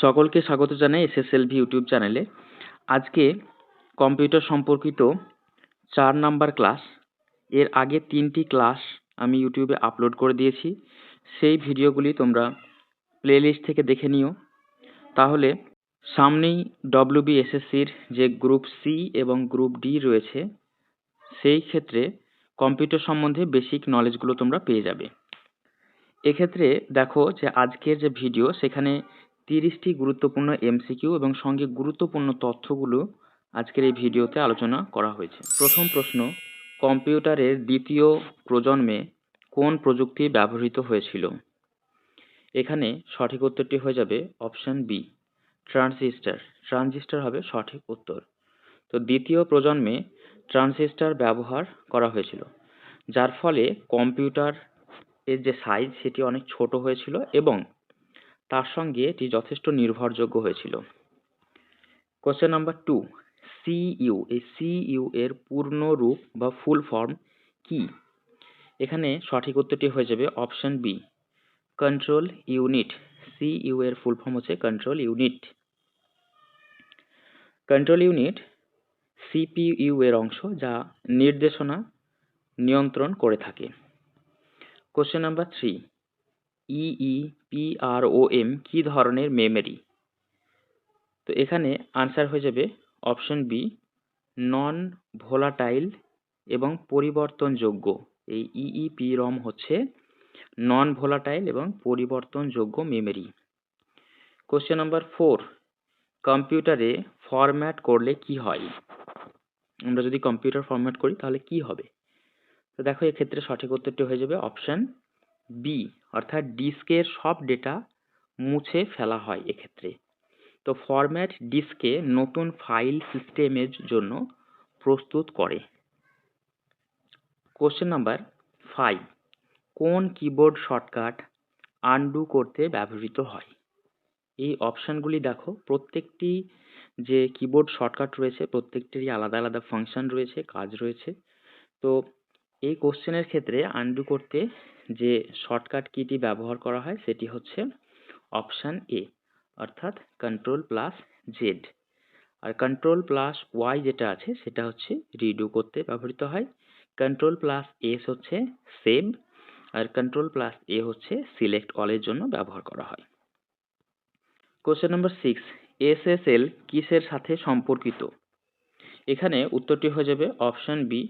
সকলকে স্বাগত জানাই এসএসএলভি ইউটিউব চ্যানেলে। আজকে কম্পিউটার সম্পর্কিত 4 নাম্বার ক্লাস। এর আগে 3টি ক্লাস আমি ইউটিউবে আপলোড করে দিয়েছি। সেই ভিডিওগুলি তোমরা প্লেলিস্ট থেকে দেখে নিও। তাহলে সামনেই WBSSCর যে গ্রুপ সি এবং গ্রুপ ডি রয়েছে, সেই ক্ষেত্রে কম্পিউটার সম্বন্ধে বেসিক নলেজগুলো তোমরা পেয়ে যাবে। এক্ষেত্রে দেখো যে আজকের যে ভিডিও, সেখানে 30টি গুরুত্বপূর্ণ এমসিকিউ এবং সঙ্গে গুরুত্বপূর্ণ তথ্যগুলো আজকের এই ভিডিওতে আলোচনা করা হয়েছে। প্রথম প্রশ্ন, কম্পিউটারের দ্বিতীয় প্রজন্মে কোন প্রযুক্তি ব্যবহৃত হয়েছিল? এখানে সঠিক উত্তরটি হয়ে যাবে অপশন বি, ট্রানজিস্টর। ট্রানজিস্টর হবে সঠিক উত্তর। তো দ্বিতীয় প্রজন্মে ট্রানজিস্টর ব্যবহার করা হয়েছিল, যার ফলে কম্পিউটার এর যে সাইজ সেটি অনেক ছোট হয়েছিল এবং তার সঙ্গে এটি যথেষ্ট নির্ভরযোগ্য হয়েছিল। কোশ্চেন নাম্বার 2, সিইউ, এই সিইউ এর পূর্ণ রূপ বা ফুল ফর্ম কি? এখানে সঠিক উত্তরটি হয়ে যাবে option B, control unit. CU এর ফুল ফর্ম হচ্ছে control unit. Control unit CPU এর অংশ, যা নির্দেশনা নিয়ন্ত্রণ করে থাকে। কোশ্চেন নাম্বার 3, EEPROM কি ধরনের মেমরি? তো এখানে আনসার হয়ে যাবে অপশন বি, নন ভোলাটাইল এবং পরিবর্তনযোগ্য। এই EEPROM হচ্ছে নন ভোলাটাইল এবং পরিবর্তনযোগ্য মেমরি। কোশ্চেন নাম্বার 4, কম্পিউটারে ফরম্যাট করলে কি হয়? আমরা যদি কম্পিউটার ফরম্যাট করি তাহলে কি হবে? তো দেখো, এক্ষেত্রে সঠিক উত্তরটি হয়ে যাবে অপশন বি, অর্থাৎ ডিস্কের সব ডেটা মুছে ফেলা হয় এক্ষেত্রে। তো ফরম্যাট ডিস্কে নতুন ফাইল সিস্টেমের জন্য প্রস্তুত করে। কোশ্চেন নাম্বার 5, কোন কিবোর্ড শর্টকাট আনডু করতে ব্যবহৃত হয়? এই অপশনগুলি দেখো, প্রত্যেকটি যে কিবোর্ড শর্টকাট রয়েছে প্রত্যেকটিরই আলাদা আলাদা ফাংশন রয়েছে, কাজ রয়েছে। তো এই কোশ্চেনের ক্ষেত্রে আনডু করতে যে শর্টকাট কিটি ব্যবহার করা হয় সেটি হচ্ছে অপশন এ, অর্থাৎ কন্ট্রোল প্লাস জেড। আর কন্ট্রোল প্লাস ওয়াই যেটা আছে সেটা হচ্ছে রিডু করতে ব্যবহৃত হয়। কন্ট্রোল প্লাস এস হচ্ছে সেভ, আর কন্ট্রোল প্লাস এ হচ্ছে সিলেক্ট অলের জন্য ব্যবহার করা হয়। কোশ্চেন নাম্বার 6, এসএসএল কিসের সাথে সম্পর্কিত? এখানে উত্তরটি হয়ে যাবে option B,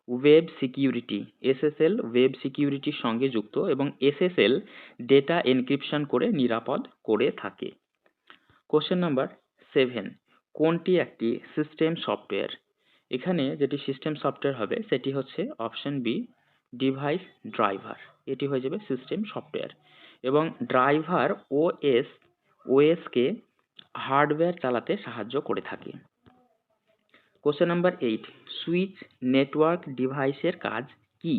web security. SSL web সিকিউরিটির সঙ্গে যুক্ত এবং এসএসএল ডেটা এনক্রিপশন করে নিরাপদ করে থাকে। কোশ্চেন নাম্বার 7, কোনটি একটি সিস্টেম সফটওয়্যার? এখানে যেটি সিস্টেম সফটওয়্যার হবে সেটি হচ্ছে অপশন বি, ডিভাইস ড্রাইভার। এটি হয়ে যাবে সিস্টেম সফটওয়্যার এবং ড্রাইভার ওএসকে হার্ডওয়্যার চালাতে সাহায্য করে থাকে। কোশ্চেন নাম্বার 8, সুইচ নেটওয়ার্ক ডিভাইসের কাজ কি?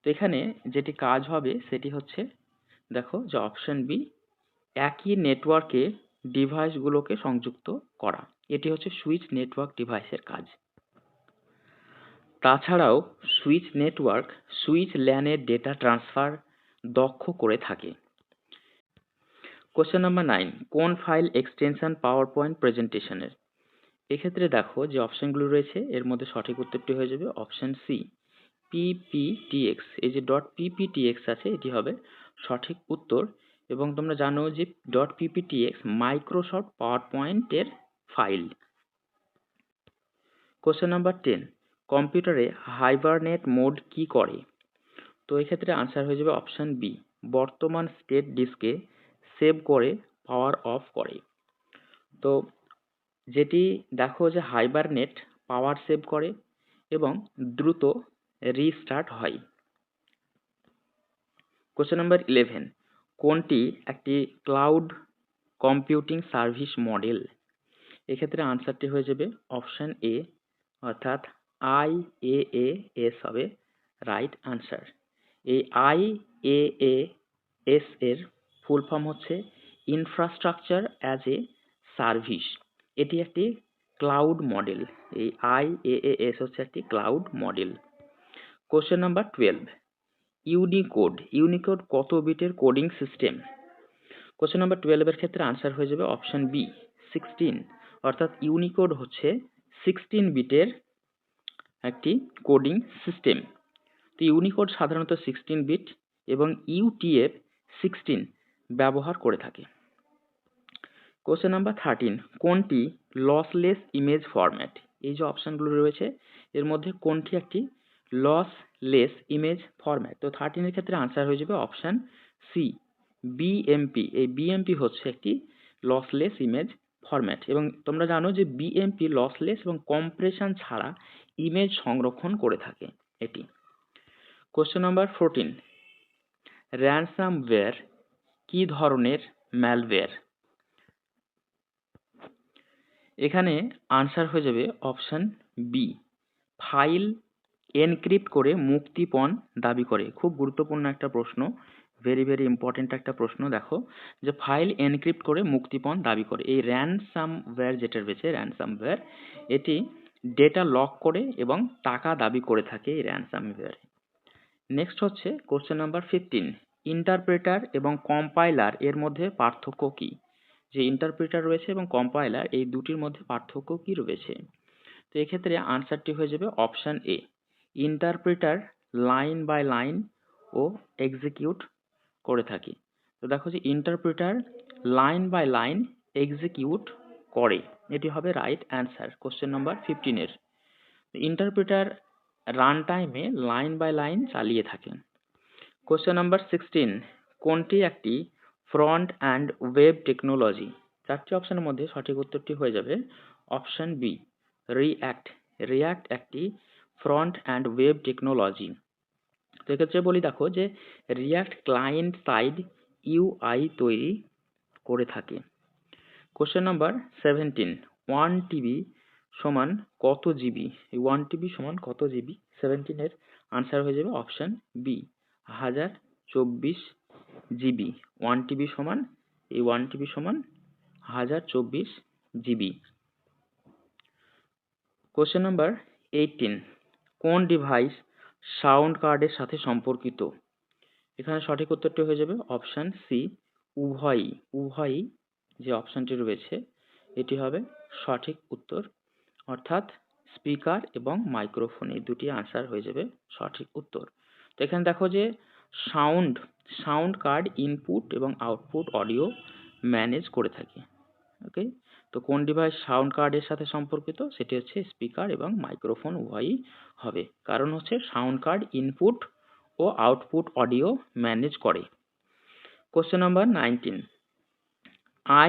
তো এখানে যেটি কাজ হবে সেটি হচ্ছে, দেখো যে অপশন বি, একই নেটওয়ার্কে ডিভাইসগুলোকে সংযুক্ত করা। এটি হচ্ছে সুইচ নেটওয়ার্ক ডিভাইসের কাজ। তাছাড়াও সুইচ নেটওয়ার্ক সুইচ ল্যানের ডেটা ট্রান্সফার দক্ষ করে থাকে। কোশ্চেন নাম্বার 9, কোন ফাইল এক্সটেনশন পাওয়ার পয়েন্ট প্রেজেন্টেশনের? এক্ষেত্রে দেখো যে অপশনগুলো রয়েছে এর মধ্যে সঠিক উত্তরটি হয়ে যাবে অপশন সি, পিপিটিএক্স। এই যে .pptx আছে এটি হবে সঠিক উত্তর। এবং তোমরা জানো যে .pptx মাইক্রোসফট পাওয়ার পয়েন্টের ফাইল। কোশ্চেন নাম্বার 10, কম্পিউটারে হাইবারনেট মোড কি করে? তো এক্ষেত্রে আনসার হয়ে যাবে অপশন বি, বর্তমান স্টেট ডিস্কে সেভ করে পাওয়ার অফ করে। তো যেটি দেখো যে হাইবারনেট পাওয়ার সেভ করে এবং দ্রুত রিস্টার্ট হয়। কোশ্চেন নাম্বার 11, কোনটি একটি ক্লাউড কম্পিউটিং সার্ভিস মডেল? এক্ষেত্রে আনসারটি হয়ে যাবে অপশন এ, অর্থাৎ IaaS হবে রাইট আনসার। এই IaaS এর ফুল ফর্ম হচ্ছে ইনফ্রাস্ট্রাকচার অ্যাজ এ সার্ভিস। এটি একটি ক্লাউড মডেল। এই IaaS হচ্ছে একটি cloud model. Question number 12, Unicode কত বিটের কোডিং সিস্টেম? কোশ্চেন নাম্বার 12 এর ক্ষেত্রে আনসার হয়ে যাবে অপশন বি 16, অর্থাৎ ইউনিকোড হচ্ছে 16 বিটের একটি কোডিং সিস্টেম। তো ইউনিকোড সাধারণত 16 বিট এবং UTF-16 ব্যবহার করে থাকে। কোশ্চেন নাম্বার 13, কোনটি লসলেস ইমেজ ফরম্যাট? এই যে অপশনগুলো রয়েছে এর মধ্যে কোনটি একটি লসলেস ইমেজ ফরম্যাট? তো 13 এর ক্ষেত্রে আনসার হয়ে যাবে অপশন সি BMP। এই BMP হচ্ছে একটি লসলেস ইমেজ ফরম্যাট এবং তোমরা জানো যে BMP লসলেস এবং কম্প্রেশন ছাড়া ইমেজ সংরক্ষণ করে থাকে এটি। কোশ্চেন নাম্বার 14, র্যানসামওয়্যার কি ধরনের ম্যালওয়্যার? এখানে আনসার হয়ে যাবে অপশন বি ফাইল এনক্রিপ্ট করে মুক্তিপণ দাবি করে। খুব গুরুত্বপূর্ণ একটা প্রশ্ন, ভেরি ভেরি ইম্পর্টেন্ট একটা প্রশ্ন। দেখো যে ফাইল এনক্রিপ্ট করে মুক্তিপণ দাবি করে। এই র্যানসামওয়্যার যেটা রয়েছে র্যানসামওয়্যার এটি ডেটা লক করে এবং টাকা দাবি করে থাকে এই র্যানসামওয়্যার। নেক্সট হচ্ছে কোশ্চেন নাম্বার 15, ইন্টারপ্রেটার এবং কম্পাইলার এর মধ্যে পার্থক্য কি? যে ইন্টারপ্রেটার রয়েছে এবং কম্পাইলার এই দুটির মধ্যে পার্থক্য কি রয়েছে? তো এক্ষেত্রে আনসারটি হয়ে যাবে অপশন এ ইন্টারপ্রেটার লাইন বাই লাইন ও এক্সিকিউট করে থাকে। তো দেখো যে interpreter line by line execute করে, এটি হবে রাইট অ্যান্সার কোশ্চেন নাম্বার 15 এর। ইন্টারপ্রেটার রান টাইমে লাইন বাই লাইন চালিয়ে থাকে। কোশ্চেন নাম্বার 16, কোনটি একটি ফ্রন্ট অ্যান্ড ওয়েব টেকনোলজি? চারটি অপশনের মধ্যে সঠিক উত্তরটি হয়ে যাবে অপশন বি রিঅ্যাক্ট। রিঅ্যাক্ট একটি ফ্রন্ট অ্যান্ড ওয়েব টেকনোলজি। তো এক্ষেত্রে বলি দেখো যে রিঅ্যাক্ট ক্লায়েন্ট সাইড UI তৈরি করে থাকে। কোশ্চেন নাম্বার 17, 1 TB সমান কত জিবি? এই 1 TB সমান কত জিবি? 17 এর আনসার হয়ে যাবে অপশন বি 1024 জিবি। 1 TB সমান এই 1 TB সমান 1024 জিবি। কোশ্চেন নাম্বার 18, কোন ডিভাইস সাউন্ড কার্ডের সাথে সম্পর্কিত? এখানে সঠিক উত্তরটি হয়ে যাবে অপশন সি উভয়ই। উভয়ই যে অপশনটি রয়েছে এটি হবে সঠিক উত্তর, অর্থাৎ স্পিকার এবং মাইক্রোফোন এই দুটি আনসার হয়ে যাবে সঠিক উত্তর। তো এখানে দেখো যে সাউন্ড কার্ড ইনপুট এবং আউটপুট অডিও ম্যানেজ করে থাকে। ওকে, তো কোন ডিভাইস সাউন্ড কার্ডের সাথে সম্পর্কিত? সেটি হচ্ছে স্পিকার এবং মাইক্রোফোন উভয়ই হবে, কারণ হচ্ছে সাউন্ড কার্ড ইনপুট ও আউটপুট অডিও ম্যানেজ করে। কোশ্চেন নাম্বার 19,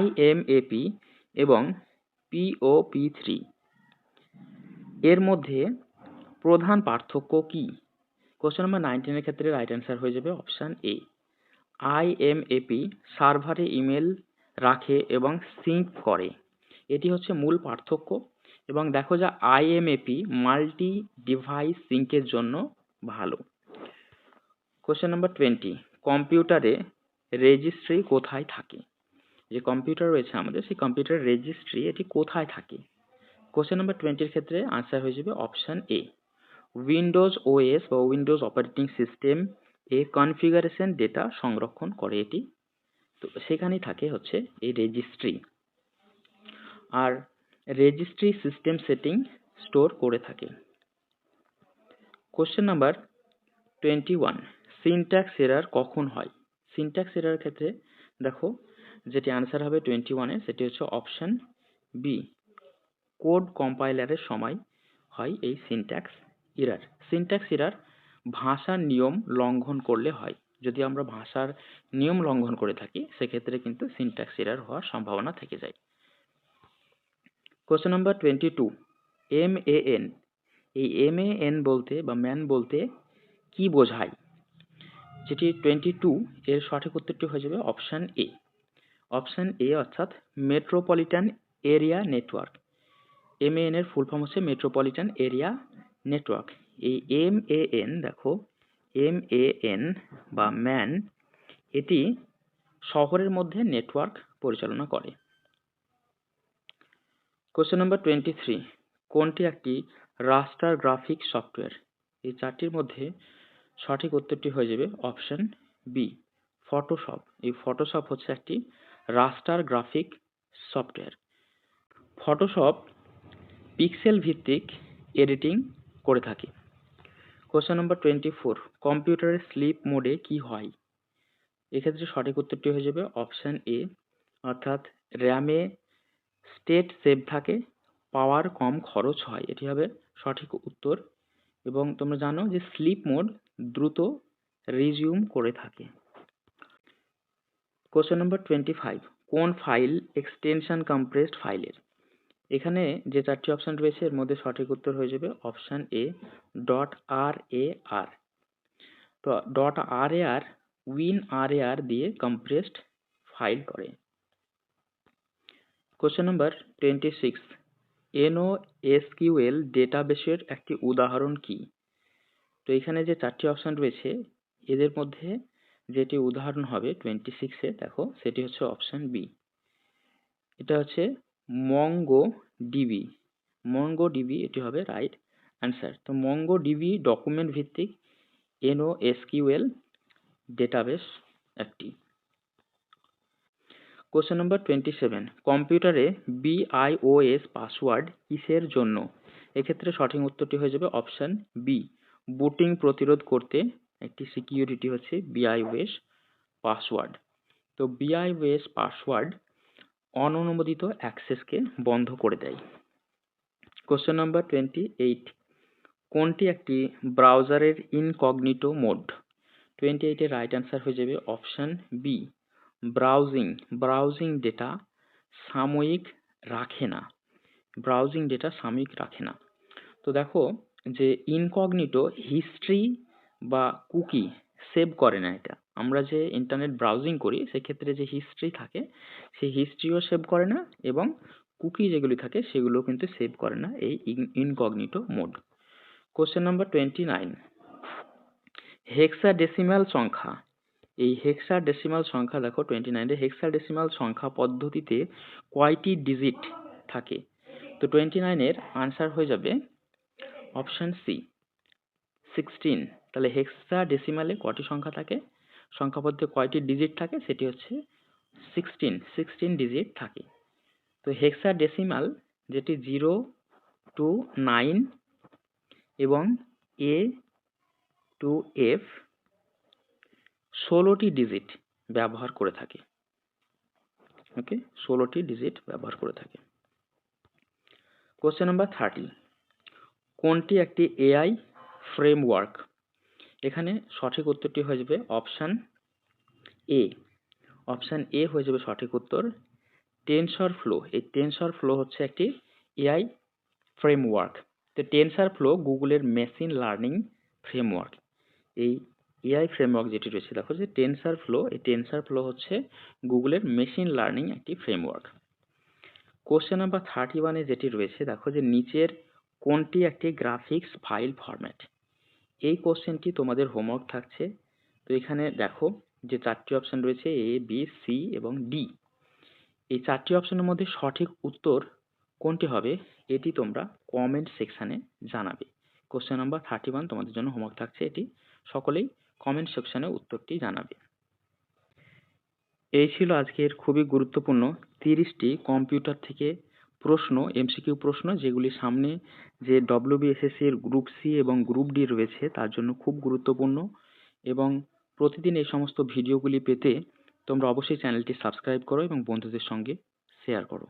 IMAP এবং POP3 এর মধ্যে প্রধান পার্থক্য কি? কোশ্চেন নাম্বার 19 এর ক্ষেত্রে রাইট অ্যান্সার হয়ে যাবে অপশন এ IMAP সার্ভারে ইমেল রাখে এবং সিঙ্ক করে, এটি হচ্ছে মূল পার্থক্য। এবং দেখো যে IMAP মাল্টি ডিভাইস সিঙ্কের জন্য ভালো। কোশ্চেন নাম্বার 20, কম্পিউটারে রেজিস্ট্রি কোথায় থাকে? যে কম্পিউটার রয়েছে আমাদের সেই কম্পিউটারের রেজিস্ট্রি এটি কোথায় থাকে? কোশ্চেন নাম্বার 20 এর ক্ষেত্রে আনসার হয়ে যাবে অপশন এ উইন্ডোজ OS বা উইন্ডোজ অপারেটিং সিস্টেম এ কনফিগারেশন ডেটা সংরক্ষণ করে এটি, তো সেখানেই থাকে হচ্ছে এই রেজিস্ট্রি। আর রেজিস্ট্রি সিস্টেম সেটিং স্টোর করে থাকে। কোশ্চেন নাম্বার 21, সিনট্যাক্স এরর কখন হয়? সিনট্যাক্স এরর ক্ষেত্রে দেখো যেটি আনসার হবে 21 এর সেটি হচ্ছে অপশন বি কোড কম্পাইলারের সময় হয় এই সিনট্যাক্স এরর। সিনট্যাক্স এরর ভাষার নিয়ম লঙ্ঘন করলে হয়। যদি আমরা ভাষার নিয়ম লঙ্ঘন করে থাকি সেক্ষেত্রে কিন্তু সিনট্যাক্স এরর হওয়ার সম্ভাবনা থেকে যায়। কোশ্চেন নাম্বার 22, MAN এই MAN বলতে বা ম্যান বলতে কি বোঝায়? যেটি 22 এর সঠিক উত্তরটি হয়ে যাবে অপশন এ। অপশন এ অর্থাৎ মেট্রোপলিটন এরিয়া নেটওয়ার্ক। MAN এর ফুল ফর্ম হচ্ছে মেট্রোপলিটন এরিয়া নেটওয়ার্ক। এই MAN দেখো MAN বা ম্যান এটি শহরের মধ্যে নেটওয়ার্ক পরিচালনা করে। কোশ্চেন নাম্বার 23, কোনটি একটি রাস্টার গ্রাফিক সফটওয়্যার? এই চারটির মধ্যে সঠিক উত্তরটি হয়ে যাবে অপশন বি ফটোশপ। এই ফটোশপ হচ্ছে একটি রাস্টার গ্রাফিক সফটওয়্যার। ফটোশপ পিক্সেল ভিত্তিক এডিটিং করে থাকে। কোশ্চেন নম্বর 24, কম্পিউটারের স্লিপ মোডে কি হয়? এক্ষেত্রে সঠিক উত্তরটি হয়ে যাবে অপশন এ, অর্থাৎ র্যামে স্টেট সেভ থাকে, পাওয়ার কম খরচ হয়, এটি হবে সঠিক উত্তর। এবং তোমরা জানো যে স্লিপ মোড দ্রুত রিজিউম করে থাকে। কোশ্চেন নম্বর 25, কোন ফাইল এক্সটেনশন কম্প্রেসড ফাইলের? এখানে যে চারটি অপশন রয়েছে এর মধ্যে সঠিক উত্তর হয়ে যাবে অপশন এ, ডট আর এ আর। তো ডট আর এ আর WinRAR দিয়ে কম্প্রেসড ফাইল করে। কোশ্চেন নম্বর 26, NoSQL ডেটাবেসের একটি উদাহরণ কি? তো এখানে যে চারটি অপশন রয়েছে এদের মধ্যে যেটি উদাহরণ হবে 26-এ, দেখো সেটি হচ্ছে অপশন বি। এটা হচ্ছে MongoDB এটি হবে রাইট অ্যান্সার। তো MongoDB ডকুমেন্ট ভিত্তিক NoSQL ডেটাবেস একটি। কোশ্চেন নম্বর 27, কম্পিউটারে BIOS পাসওয়ার্ড কিসের জন্য? এক্ষেত্রে সঠিক উত্তরটি হয়ে যাবে অপশন বি, বুটিং প্রতিরোধ করতে একটি সিকিউরিটি হচ্ছে BIOS পাসওয়ার্ড। তো BIOS পাসওয়ার্ড অননুমোদিত অ্যাক্সেসকে বন্ধ করে দেয়। কোশ্চেন নম্বর 28, কোনটি একটি ব্রাউজারের ইনকগনিটো মোড? 28-এর রাইট অ্যান্সার হয়ে যাবে অপশন বি, ব্রাউজিং ডেটা সাময়িক রাখে না। তো দেখো যে ইনকগনিটো হিস্ট্রি বা কুকি সেভ করে না। এটা আমরা যে ইন্টারনেট ব্রাউজিং করি সেক্ষেত্রে যে হিস্ট্রি থাকে সেই হিস্ট্রিও সেভ করে না, এবং কুকি যেগুলি থাকে সেগুলো কিন্তু সেভ করে না এই incognito mode. Question number 29, hexadecimal সংখ্যা। এই হেক্সাডেসিমাল সংখ্যা দেখো 29-এ হেক্সাডেসিমাল সংখ্যা পদ্ধতিতে কয়টি ডিজিট থাকে? তো 29-এর আনসার হয়ে যাবে অপশন সি, 16। তাহলে হেক্সাডেসিমালে কটি সংখ্যা থাকে, সংখ্যা পদ্ধতিতে কয়টি ডিজিট থাকে, সেটি হচ্ছে 16 ডিজিট থাকে। তো হেক্সাডেসিমাল যেটি 0 to 9 এবং A to F 16টি ডিজিট ব্যবহার করে থাকে। ওকে, 16টি ডিজিট ব্যবহার করে থাকে। কোশ্চেন নাম্বার 30, কোনটি একটি AI ফ্রেমওয়ার্ক? এখানে সঠিক উত্তরটি হয়ে যাবে অপশন এ হয়ে যাবে সঠিক উত্তর, টেনসরফ্লো। এই টেনসরফ্লো হচ্ছে একটি AI ফ্রেমওয়ার্ক। তো টেনসরফ্লো গুগলের মেশিন লার্নিং ফ্রেমওয়ার্ক। এই AI ফ্রেমওয়ার্ক যেটি রয়েছে দেখো যে টেনসরফ্লো, এই টেনসরফ্লো হচ্ছে গুগলের মেশিন লার্নিং একটি ফ্রেমওয়ার্ক। কোশ্চেন নাম্বার 31-এ যেটি রয়েছে দেখো যে নিচের কোনটি একটি গ্রাফিক্স ফাইল ফরম্যাট? এই কোশ্চেনটি তোমাদের হোমওয়ার্ক থাকছে। তো এখানে দেখো যে চারটি অপশন রয়েছে A, B, C এবং D। এই চারটি অপশনের মধ্যে সঠিক উত্তর কোনটি হবে এটি তোমরা কমেন্ট সেকশানে জানাবে। কোশ্চেন নাম্বার 31 তোমাদের জন্য হোমওয়ার্ক থাকছে, এটি সকলেই কমেন্ট সেকশানে উত্তরটি জানাবে। এই ছিল আজকের খুবই গুরুত্বপূর্ণ 30টি কম্পিউটার থেকে প্রশ্ন, MCQ প্রশ্ন, যেগুলি সামনে যে WBSSC এর গ্রুপ সি এবং গ্রুপ ডি রয়েছে তার জন্য খুব গুরুত্বপূর্ণ। এবং প্রতিদিন এই সমস্ত ভিডিওগুলি পেতে তোমরা অবশ্যই চ্যানেলটি সাবস্ক্রাইব করো এবং বন্ধুদের সঙ্গে শেয়ার করো।